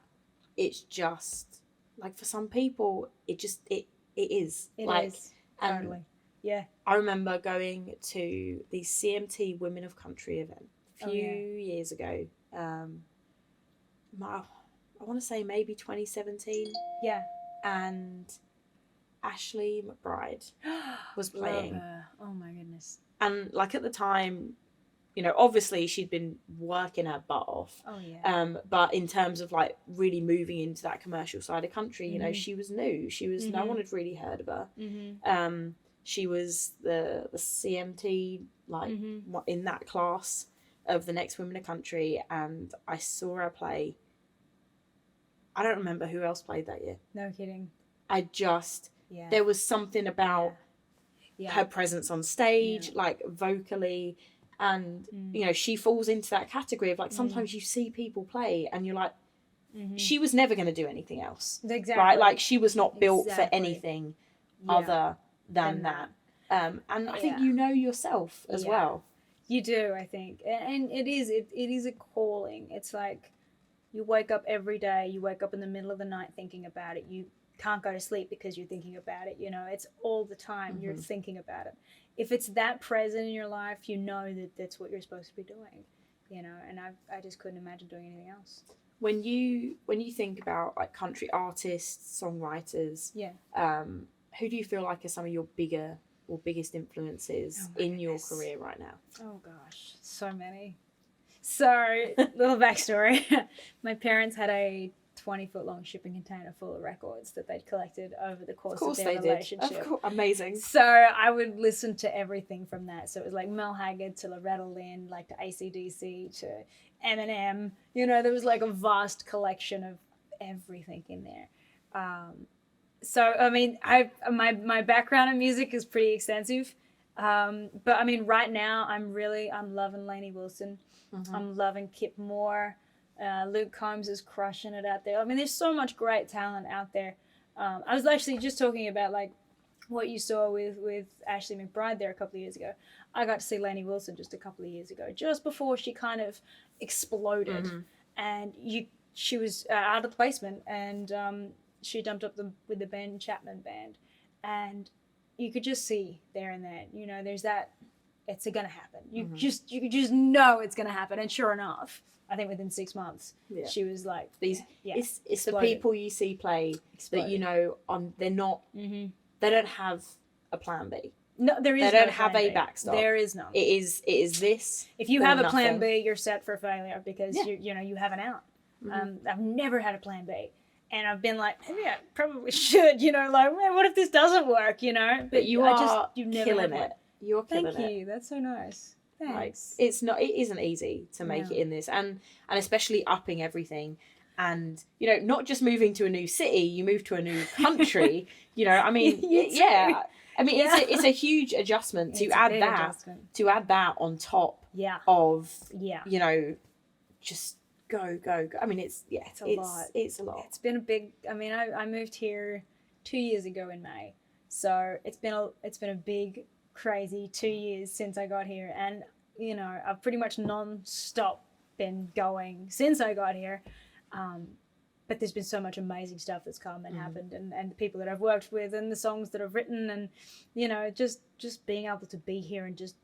it's just like, for some people, it is. It like, is. and Totally. Yeah. I remember going to the CMT Women of Country event a few years ago. I want to say maybe 2017. Yeah. And Ashley McBride was playing. Love her. Oh my goodness. And like, at the time, you know, obviously she'd been working her butt off. Oh yeah. But in terms of like really moving into that commercial side of country, you know, she was new. She was no one had really heard of her. She was the CMT like in that class of the next Women of Country, and I saw her play. I don't remember who else played that year. No kidding. There was something about Yeah. her presence on stage, like vocally, and you know, she falls into that category of like, sometimes you see people play and you're like, she was never going to do anything else. Exactly. Right? Like, she was not built for Exactly. anything other than that. And I think you know yourself as well. You do, I think. And it is a calling. It's like, you wake up every day, you wake up in the middle of the night thinking about it. You can't go to sleep because you're thinking about it. You know, it's all the time you're thinking about it. If it's that present in your life, you know that that's what you're supposed to be doing. You know, and I just couldn't imagine doing anything else. When you think about like country artists, songwriters, who do you feel like are some of your bigger or biggest influences in your career right now? Oh gosh, so many. So, little backstory. My parents had a 20-foot long shipping container full of records that they'd collected over the course of their relationship. Of course, amazing. So I would listen to everything from that. So it was like Mel Haggard to Loretta Lynn, like to AC/DC to Eminem. You know, there was like a vast collection of everything in there. So I mean, my background in music is pretty extensive, but I mean, right now I'm loving Lainey Wilson. I'm loving Kip Moore. Luke Combs is crushing it out there. I mean, there's so much great talent out there. I was actually just talking about like what you saw with Ashley McBryde there a couple of years ago. I got to see Lainey Wilson just a couple of years ago, just before she kind of exploded, and she was out of placement, and she jumped up with the Ben Chapman band, and you could just see there and then, you know, there's that, it's gonna happen. You could just know it's gonna happen, and sure enough, I think within 6 months, she was like it's the people you see play that you know they're not they don't have a plan B. No, there is. They don't have a backstop. There is none. It is this. If you have a plan B, you're set for failure because you have an out. I've never had a plan B. And I've been like, maybe I probably should, you know, like, man, what if this doesn't work, you know? But you never killing it. You're killing it. Thank you. That's so nice. Thanks. Like, it isn't easy to make it in this, and especially upping everything, and you know, not just moving to a new city, you move to a new country. You know, I mean, I mean, it's a huge adjustment to add that on top of you know, just go. I mean, it's a lot. It's a lot. It's been a big. I mean, I moved here 2 years ago in May, so it's been a big, crazy 2 years since I got here, and you know, I've pretty much non-stop been going since I got here. But there's been so much amazing stuff that's come and happened, and the people that I've worked with, and the songs that I've written, and you know, just being able to be here and just,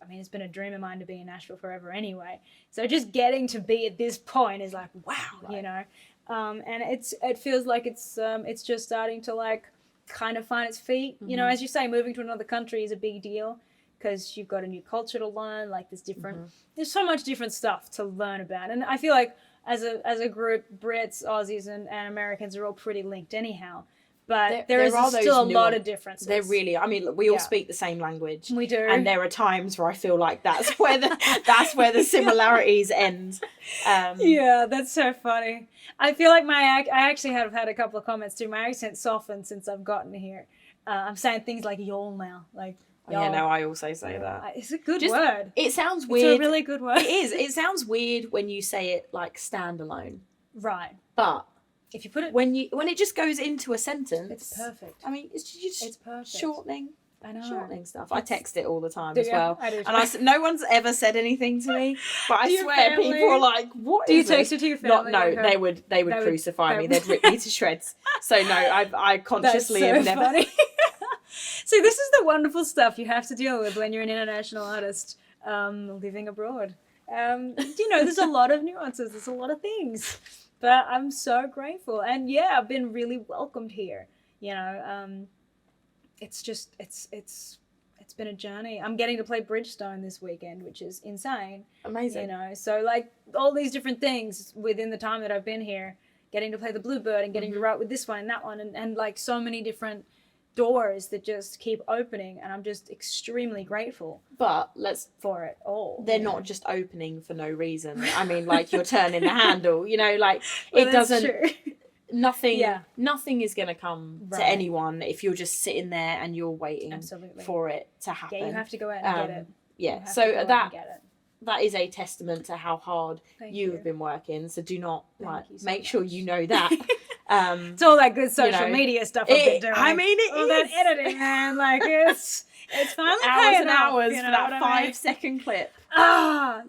I mean, it's been a dream of mine to be in Nashville forever anyway. So just getting to be at this point is like, wow, you know, and it feels like it's just starting to like kind of find its feet. You know, as you say, moving to another country is a big deal because you've got a new culture to learn. Like there's so much different stuff to learn about, and I feel like as a group, Brits, Aussies, and Americans are all pretty linked anyhow. But there is still a lot of differences. There really, I mean, we all speak the same language. We do. And there are times where I feel like that's where the similarities end. Yeah, that's so funny. I feel like I actually have had a couple of comments too. My accent softened since I've gotten here. I'm saying things like y'all now. Like, y'all. Yeah, no, I also say that. It's a good word. It sounds weird. It's a really good word. It is. It sounds weird when you say it like standalone. Right. But if you put it when it just goes into a sentence, it's perfect. I mean, it's perfect. Shortening. I know. Shortening stuff. I text it all the time as well. I do. And no one's ever said anything to me, but I swear people are like, "What do is you text it to your family?" No, they would crucify me. They'd rip me to shreds. So no, I consciously have never. Funny. See, this is the wonderful stuff you have to deal with when you're an international artist living abroad. You know, there's a lot of nuances. There's a lot of things. But I'm so grateful. And yeah, I've been really welcomed here. You know, it's been a journey. I'm getting to play Bridgestone this weekend, which is insane. Amazing. You know, so like all these different things within the time that I've been here, getting to play the Bluebird and getting to write with this one and that one, and like so many different doors that just keep opening, and I'm just extremely grateful. But for it all. They're not just opening for no reason. I mean, like you're turning the handle, you know, like it doesn't. True. Nothing is going to come to anyone if you're just sitting there and you're waiting for it to happen. Yeah, you have to go out and get it. Yeah, so that is a testament to how hard you have been working. So do not make sure you know that. It's all that good social media stuff I've been doing. I mean, all that editing, man. Like it's finally hours paying and off, hours you know for that what 5-second clip.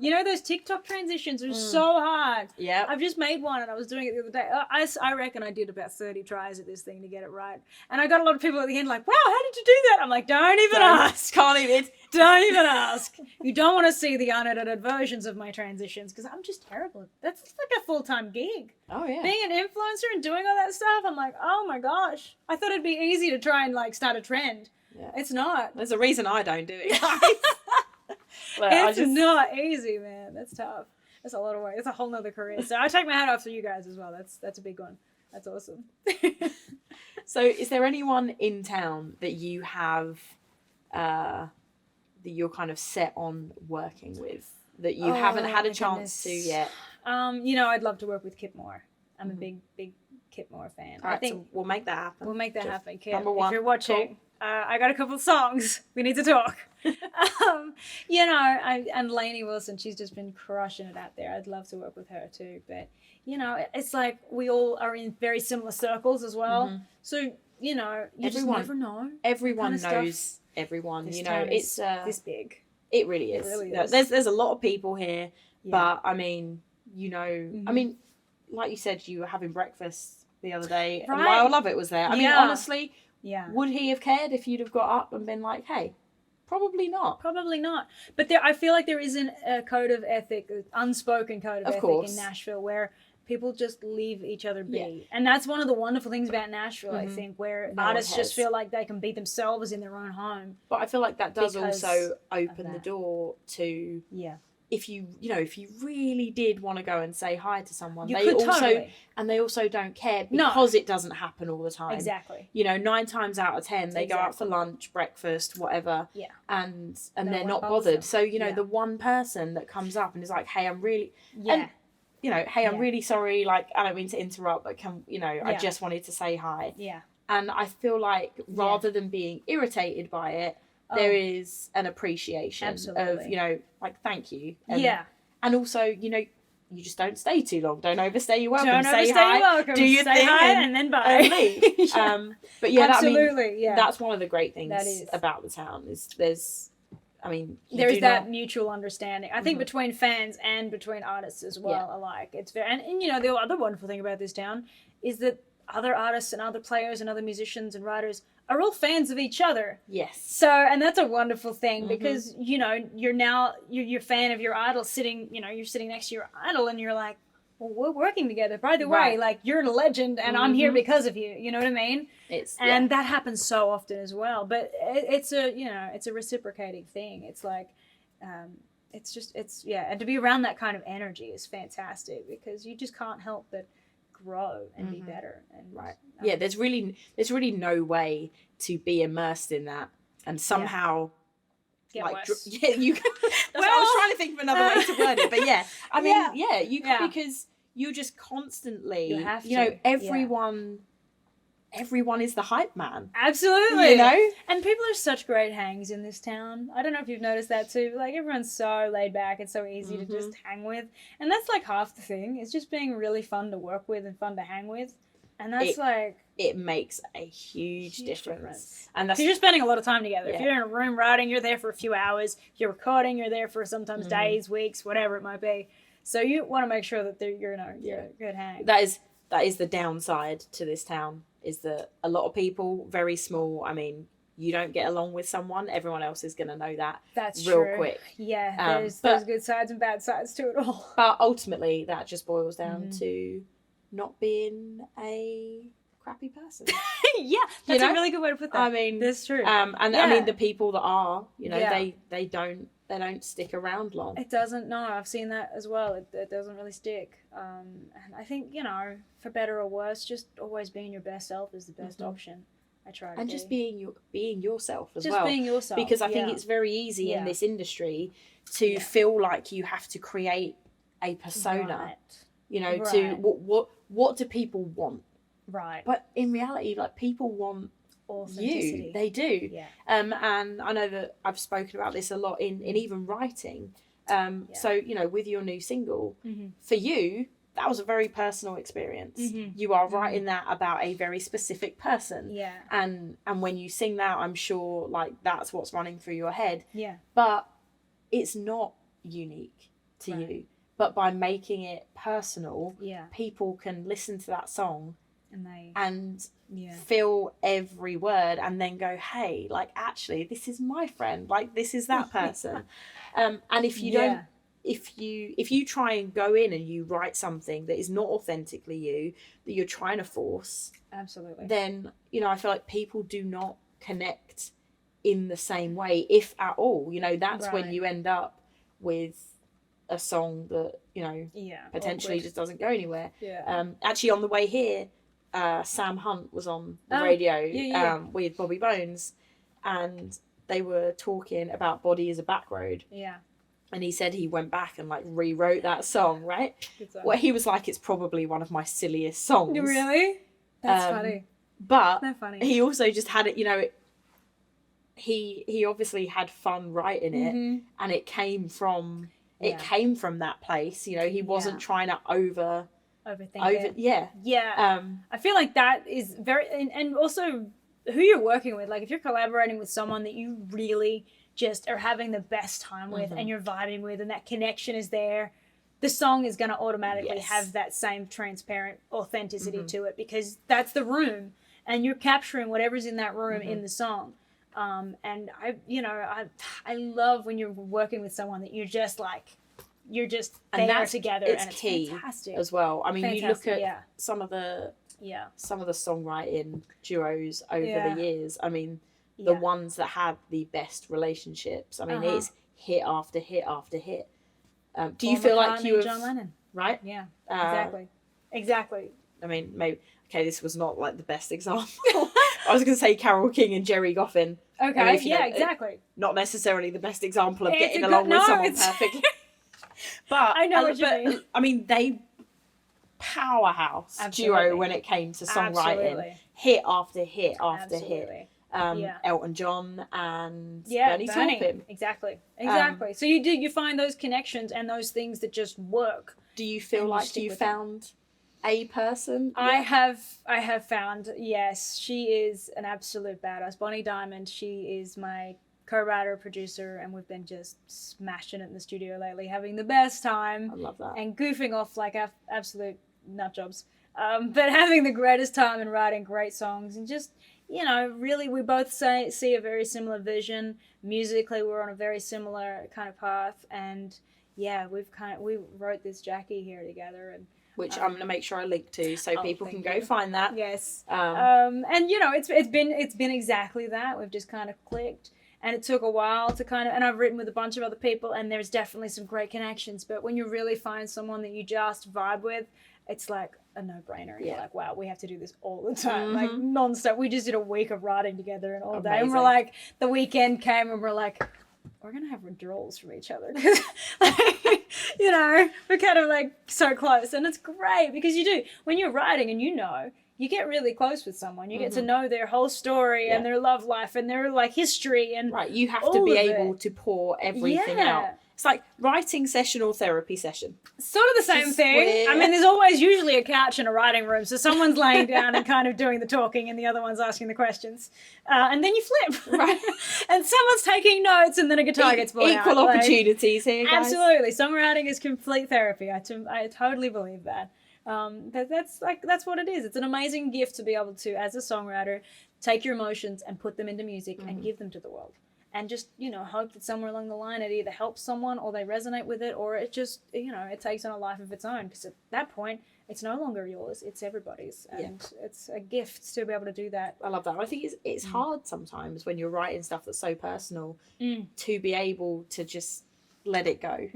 You know those TikTok transitions are so hard. Yeah, I've just made one and I was doing it the other day. I reckon I did about 30 tries at this thing to get it right, and I got a lot of people at the end like, "Wow, how did you do that?" I'm like, "Don't even ask. Can't even. Don't even ask. You don't want to see the unedited versions of my transitions because I'm just terrible. That's like a full-time gig. Oh yeah, being an influencer and doing all that stuff. I'm like, oh my gosh. I thought it'd be easy to try and like start a trend. Yeah. It's not. There's a reason I don't do it. It's not easy, man. That's tough. That's a lot of work. It's a whole nother career. So I take my hat off to you guys as well. That's a big one. That's awesome. So is there anyone in town that you have that you're kind of set on working with that you haven't had a chance to yet? You know, I'd love to work with Kip Moore. I'm a big Kip Moore fan. I think so we'll make that happen. We'll make that happen, Kip. Number one. If you're watching, cool. I got a couple of songs. We need to talk. You know, and Lainey Wilson, she's just been crushing it out there. I'd love to work with her too. But, you know, it's like we all are in very similar circles as well. Mm-hmm. So, you know, you just never know. Everyone knows everyone. This you know, it's this big. It really is. It really is. There's a lot of people here, but I mean, you know, I mean, like you said, you were having breakfast the other day, and Lyle Lovett was there. I mean, honestly, would he have cared if you'd have got up and been like, hey? Probably not. Probably not. But there, I feel like there is a code of ethic, an unspoken code of ethic in Nashville where people just leave each other be. Yeah. And that's one of the wonderful things about Nashville, I think, where artists just feel like they can be themselves in their own home. But I feel like that does also open the door to... If you really did want to go and say hi to someone, they also don't care because it doesn't happen all the time. Exactly. You know, 9 times out of 10, they go out for lunch, breakfast, whatever. Yeah. And they're not bothered. So, you know, the one person that comes up and is like, hey, I'm really, and, you know, hey, I'm really sorry. Like, I don't mean to interrupt, but I just wanted to say hi. Yeah. And I feel like rather than being irritated by it, there is an appreciation of, you know, like, thank you. And, and also, you know, you just don't stay too long. Don't overstay your welcome. Don't say overstay hi. Your welcome. Do your say thing hi and then bye. And leave. But yeah, absolutely. That's one of the great things about the town is there's that mutual understanding. I think between fans and between artists as well alike. It's very, and you know, the other wonderful thing about this town is that other artists and other players and other musicians and writers are all fans of each other. Yes. So, and that's a wonderful thing because, you know, you're a fan of your idol sitting, you know, you're sitting next to your idol and you're like, well, we're working together. By the way, like, you're a legend and I'm here because of you. You know what I mean? And that happens so often as well. But it's a reciprocating thing. It's like, and to be around that kind of energy is fantastic because you just can't help but grow and be better and there's really no way to be immersed in that and somehow get like worse. You can, I was trying to think of another way to word it, but I mean you can because you just constantly you know everyone is the hype man. Absolutely. You know? And people are such great hangs in this town. I don't know if you've noticed that too. Like, everyone's so laid back. It's so easy to just hang with. And that's like half the thing. It's just being really fun to work with and fun to hang with. And that's it makes a huge difference. And that's, you're spending a lot of time together. If you're in a room writing, you're there for a few hours. If you're recording, you're there for sometimes days, weeks, whatever it might be. So you want to make sure that you're a good hang. That is the downside to this town. Is that a lot of people, very small, I mean, you don't get along with someone, everyone else is going to know that real quick. Yeah, there's good sides and bad sides to it all. But ultimately, that just boils down to not being a crappy person. That's a really good way to put that. I mean, that's true. I mean, the people that are, you know, they don't stick around long. It doesn't. No, I've seen that as well. It doesn't really stick. And I think, you know, for better or worse, just always being your best self is the best option. I try to just being yourself as well. Just being yourself. Because I think it's very easy in this industry to feel like you have to create a persona. You know, to what do people want? Right. But in reality, like, people want you. They do. Yeah. And I know that I've spoken about this a lot in even writing. So, you know, with your new single, for you, that was a very personal experience. You are writing that about a very specific person. Yeah. And when you sing that, I'm sure, like, that's what's running through your head. Yeah. But it's not unique to you. But by making it personal, people can listen to that song and feel every word and then go, hey, like, actually, this is my friend. Like, this is that person. And if you don't, if you try and go in and you write something that is not authentically you, that you're trying to force, absolutely, then, you know, I feel like people do not connect in the same way, if at all. You know, that's when you end up with a song that, you know, potentially just doesn't go anywhere. Actually, on the way here, Sam Hunt was on the radio with Bobby Bones, and they were talking about Body is a Back Road. And he said he went back and like rewrote that song, right? Well, he was like, it's probably one of my silliest songs. Really? That's funny. But That's funny. he also just had it, you know, he obviously had fun writing it, and it came from that place. You know, he wasn't trying to overthink it. Yeah. I feel like that is very, and also who you're working with. Like if you're collaborating with someone that you really just are having the best time with and you're vibing with, and that connection is there, the song is going to automatically have that same transparent authenticity to it, because that's the room and you're capturing whatever's in that room in the song. And I love when you're working with someone that you're just there together, and it's key fantastic as well. I mean, you look at some of the songwriting duos over the years. I mean, the ones that have the best relationships. I mean, it's hit after hit after hit. Do you feel like you have John Lennon? Right? Yeah, exactly. I mean, maybe this was not like the best example. I was going to say Carole King and Jerry Goffin. Okay, I mean, exactly. Not necessarily the best example of getting along with someone perfectly. But I know what you mean. I mean, they powerhouse duo when it came to songwriting. Hit after hit after hit. Elton John and Bernie Taupin. Exactly. So you find those connections and those things that just work. Do you feel like you found a person? I have found, yes, she is an absolute badass. Bonnie Diamond, she is my co-writer, producer, and we've been just smashing it in the studio lately, having the best time. I love that. And goofing off like absolute nut jobs. But having the greatest time and writing great songs, and just, you know, really we both see a very similar vision. Musically, we're on a very similar kind of path, and we wrote this Jackie here together, and which I'm going to make sure I link to, so people can go find that. Yes. And you know, it's been exactly that. We've just kind of clicked, and it took a while to kind of, and I've written with a bunch of other people, and there's definitely some great connections. But when you really find someone that you just vibe with, it's like a no-brainer. You're like, wow, we have to do this all the time, like non-stop. We just did a week of writing together and all day, and we're like, the weekend came, and we're like, we're gonna have withdrawals from each other, because like, you know, we're kind of like so close, and it's great because you do, when you're writing and you get really close with someone, you get to know their whole story and their love life and their like history, and you have to be able to pour everything out. It's like writing session or therapy session. Sort of the same thing. I mean, there's always usually a couch in a writing room, so someone's laying down and kind of doing the talking, and the other one's asking the questions. And then you flip. Right. And someone's taking notes, and then a guitar gets brought out. Equal opportunities here, guys. Absolutely. Songwriting is complete therapy. I totally believe that. That's what it is. It's an amazing gift to be able to, as a songwriter, take your emotions and put them into music and give them to the world. And just, you know, hope that somewhere along the line it either helps someone, or they resonate with it, or it just, you know, it takes on a life of its own. Because at that point, it's no longer yours, it's everybody's. And it's a gift to be able to do that. I love that. I think it's hard sometimes when you're writing stuff that's so personal to be able to just let it go.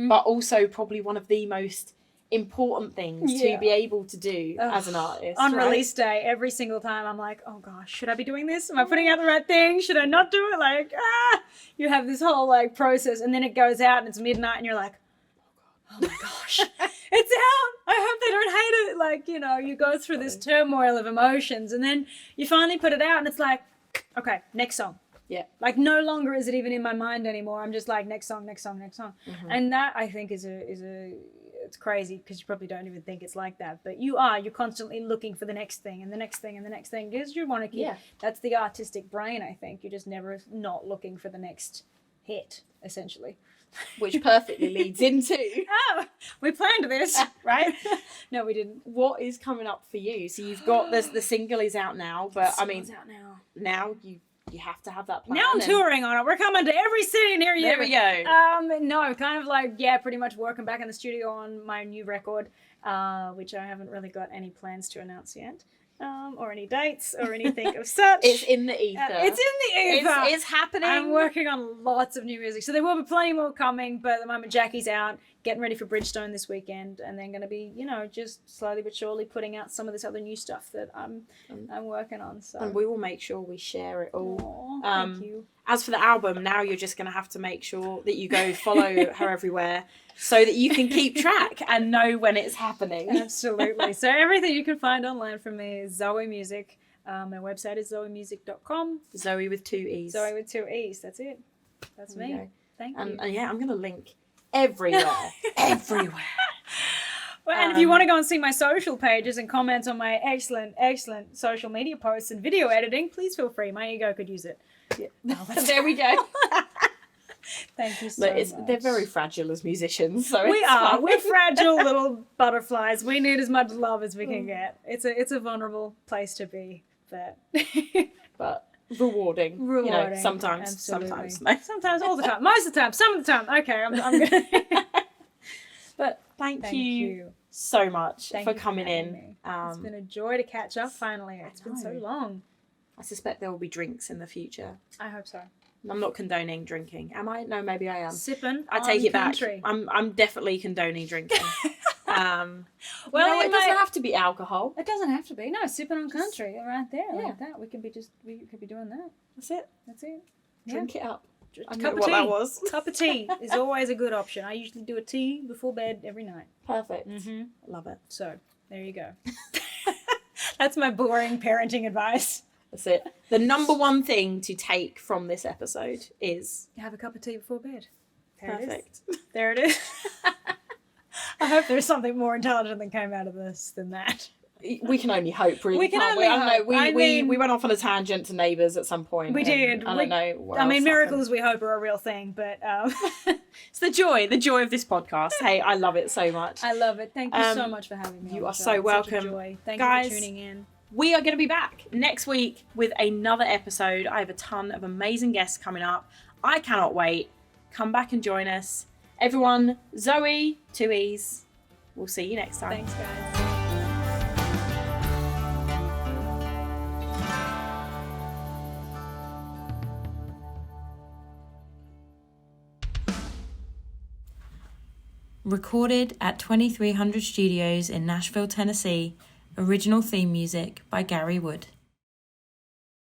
But also probably one of the most important things to be able to do as an artist. On release day, every single time I'm like, oh gosh, should I be doing this? Am I putting out the right thing? Should I not do it? Like, you have this whole like process, and then it goes out and it's midnight and you're like, oh my gosh, it's out. I hope they don't hate it. Like, you know, you go through this turmoil of emotions, and then you finally put it out and it's like, okay, next song. Yeah. Like no longer is it even in my mind anymore. I'm just like, next song. And that, I think, is it's crazy, because you probably don't even think it's like that, but you're constantly looking for the next thing and the next thing and the next thing, because you want to keep, that's the artistic brain, I think. You're just never not looking for the next hit, essentially. Which perfectly leads into... Oh, we planned this, right? No, we didn't. What is coming up for you? So you've got the single is out now, but I mean, out now you have to have that plan. Now I'm touring on it. We're coming to every city near you. There we go. No, kind of like, pretty much working back in the studio on my new record, which I haven't really got any plans to announce yet, or any dates or anything of such. It's in the ether. It's in the ether. It's happening. I'm working on lots of new music, so there will be plenty more coming, but at the moment Jackie's out, getting ready for Bridgestone this weekend, and then going to be, you know, just slowly but surely putting out some of this other new stuff that I'm working on. So. And we will make sure we share it all. Aww, thank you. As for the album, now you're just going to have to make sure that you go follow her everywhere so that you can keep track and know when it's happening. Absolutely. So everything you can find online from me is Zoee Music. My website is zoemusic.com. Zoe with 2 E's. Zoe with 2 E's. That's it. That's me. Thank you. And yeah, I'm going to link everywhere. Everywhere. Well, and if you want to go and see my social pages and comment on my excellent social media posts and video editing, please feel free. My ego could use it. Yeah. There we go. Thank you so much. They're very fragile as musicians. So we are. Fine. We're fragile little butterflies. We need as much love as we can get. It's a vulnerable place to be, but rewarding. You know, sometimes. Absolutely. Sometimes. No. Sometimes, all the time. Most of the time. Some of the time. Okay, I'm gonna. But thank you so much for coming in. It's been a joy to catch up finally. It's been so long. I suspect there will be drinks in the future. I hope so. I'm not condoning drinking. Am I? No, maybe I am. Sippin' I take on it country. back. I'm definitely condoning drinking. Well, it doesn't have to be alcohol. It doesn't have to be. No, Sippin' on Country right there like that. We could be doing that. That's it. Drink it up. I Cup know what that was. Cup of tea is always a good option. I usually do a tea before bed every night. Perfect. Mm-hmm. Love it. So, there you go. That's my boring parenting advice. That's it. The number one thing to take from this episode is... have a cup of tea before bed. Perfect. There it is. I hope there's something more intelligent that came out of this than that. We can only hope, really. We can only hope. I mean, we went off on a tangent to Neighbours at some point. We did. I don't know what I mean, else miracles happened. we hope are a real thing, but... It's the joy of this podcast. Hey, I love it so much. I love it. Thank you so much for having me. You are so so welcome. Such a joy. Thank Guys, you for tuning in. We are going to be back next week with another episode. I have a ton of amazing guests coming up. I cannot wait. Come back and join us. Everyone, Zoe, 2 E's. We'll see you next time. Thanks, guys. Recorded at 2300 Studios in Nashville, Tennessee. Original theme music by Gary Wood.